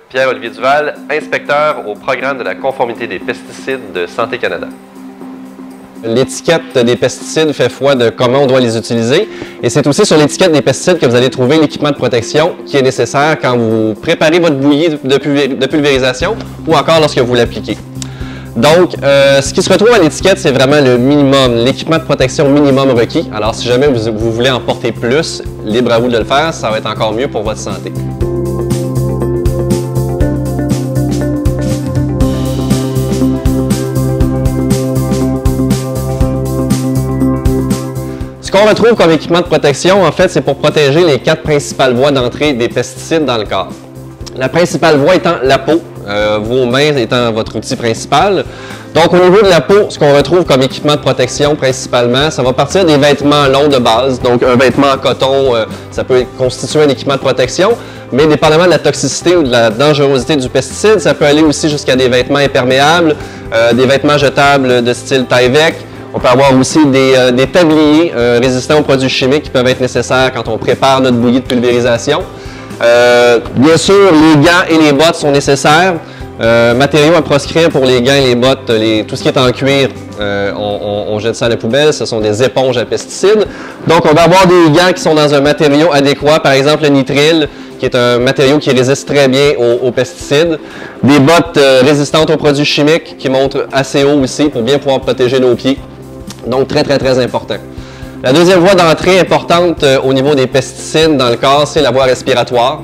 Pierre-Olivier Duval, inspecteur au programme de la conformité des pesticides de Santé Canada. L'étiquette des pesticides fait foi de comment on doit les utiliser et c'est aussi sur l'étiquette des pesticides que vous allez trouver l'équipement de protection qui est nécessaire quand vous préparez votre bouillie de pulvérisation ou encore lorsque vous l'appliquez. Donc, ce qui se retrouve à l'étiquette, c'est vraiment le minimum, l'équipement de protection minimum requis. Alors, si jamais vous voulez en porter plus, libre à vous de le faire, ça va être encore mieux pour votre santé. Ce qu'on retrouve comme équipement de protection, en fait, c'est pour protéger les 4 principales voies d'entrée des pesticides dans le corps. La principale voie étant la peau, vos mains étant votre outil principal. Donc, au niveau de la peau, ce qu'on retrouve comme équipement de protection principalement, ça va partir des vêtements longs de base. Donc, un vêtement en coton, ça peut constituer un équipement de protection, mais dépendamment de la toxicité ou de la dangerosité du pesticide, ça peut aller aussi jusqu'à des vêtements imperméables, des vêtements jetables de style Tyvek. On peut avoir aussi des tabliers résistants aux produits chimiques qui peuvent être nécessaires quand on prépare notre bouillie de pulvérisation. Bien sûr, les gants et les bottes sont nécessaires. Matériaux à proscrire pour les gants et les bottes, tout ce qui est en cuir, on jette ça à la poubelle, ce sont des éponges à pesticides. Donc on va avoir des gants qui sont dans un matériau adéquat, par exemple le nitrile, qui est un matériau qui résiste très bien aux pesticides. Des bottes résistantes aux produits chimiques qui montent assez haut aussi pour bien pouvoir protéger nos pieds. Donc très important. La deuxième voie d'entrée importante au niveau des pesticides dans le corps, c'est la voie respiratoire.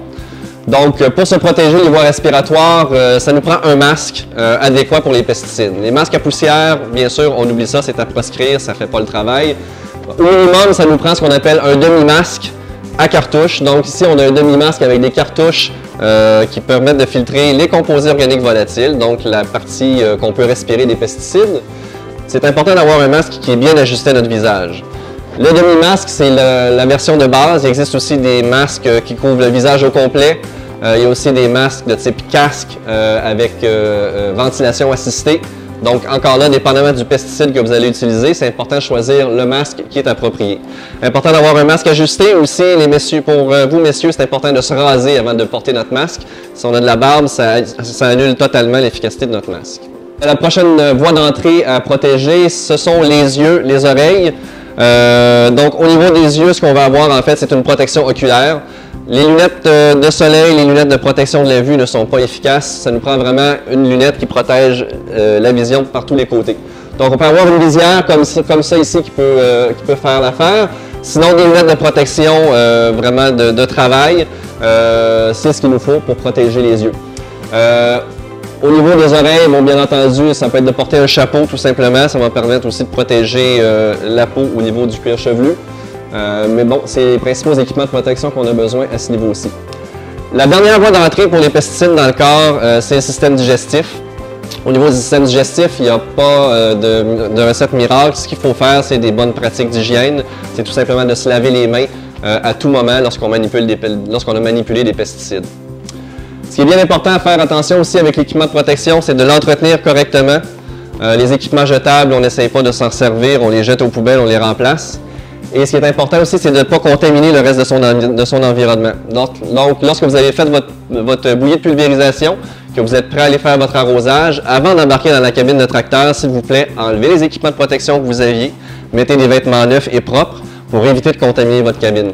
Donc, pour se protéger des voies respiratoires, ça nous prend un masque adéquat pour les pesticides. Les masques à poussière, bien sûr, on oublie ça, c'est à proscrire, ça ne fait pas le travail. Au minimum, ça nous prend ce qu'on appelle un demi-masque à cartouche. Donc ici, on a un demi-masque avec des cartouches qui permettent de filtrer les composés organiques volatiles, donc la partie qu'on peut respirer des pesticides. C'est important d'avoir un masque qui est bien ajusté à notre visage. Le demi-masque, c'est la version de base. Il existe aussi des masques qui couvrent le visage au complet. Il y a aussi des masques de type casque avec ventilation assistée. Donc, encore là, dépendamment du pesticide que vous allez utiliser, c'est important de choisir le masque qui est approprié. Important d'avoir un masque ajusté aussi, les messieurs, pour vous, messieurs, c'est important de se raser avant de porter notre masque. Si on a de la barbe, ça annule totalement l'efficacité de notre masque. La prochaine voie d'entrée à protéger, ce sont les yeux, les oreilles. Donc, au niveau des yeux, ce qu'on va avoir, en fait, c'est une protection oculaire. Les lunettes de soleil, les lunettes de protection de la vue ne sont pas efficaces. Ça nous prend vraiment une lunette qui protège la vision par tous les côtés. Donc, on peut avoir une visière comme ça ici qui peut faire l'affaire. Sinon, des lunettes de protection vraiment de travail, c'est ce qu'il nous faut pour protéger les yeux. Au niveau des oreilles, bon, bien entendu, ça peut être de porter un chapeau tout simplement. Ça va permettre aussi de protéger la peau au niveau du cuir chevelu. Mais bon, c'est les principaux équipements de protection qu'on a besoin à ce niveau-ci. La dernière voie d'entrée pour les pesticides dans le corps, c'est le système digestif. Au niveau du système digestif, il n'y a pas de recette miracle. Ce qu'il faut faire, c'est des bonnes pratiques d'hygiène. C'est tout simplement de se laver les mains à tout moment lorsqu'on a manipulé des pesticides. Ce qui est bien important à faire attention aussi avec l'équipement de protection, c'est de l'entretenir correctement. Les équipements jetables, on n'essaye pas de s'en servir, on les jette aux poubelles, on les remplace. Et ce qui est important aussi, c'est de ne pas contaminer le reste de son environnement. Donc, lorsque vous avez fait votre bouillie de pulvérisation, que vous êtes prêt à aller faire votre arrosage, avant d'embarquer dans la cabine de tracteur, s'il vous plaît, enlevez les équipements de protection que vous aviez, mettez des vêtements neufs et propres pour éviter de contaminer votre cabine.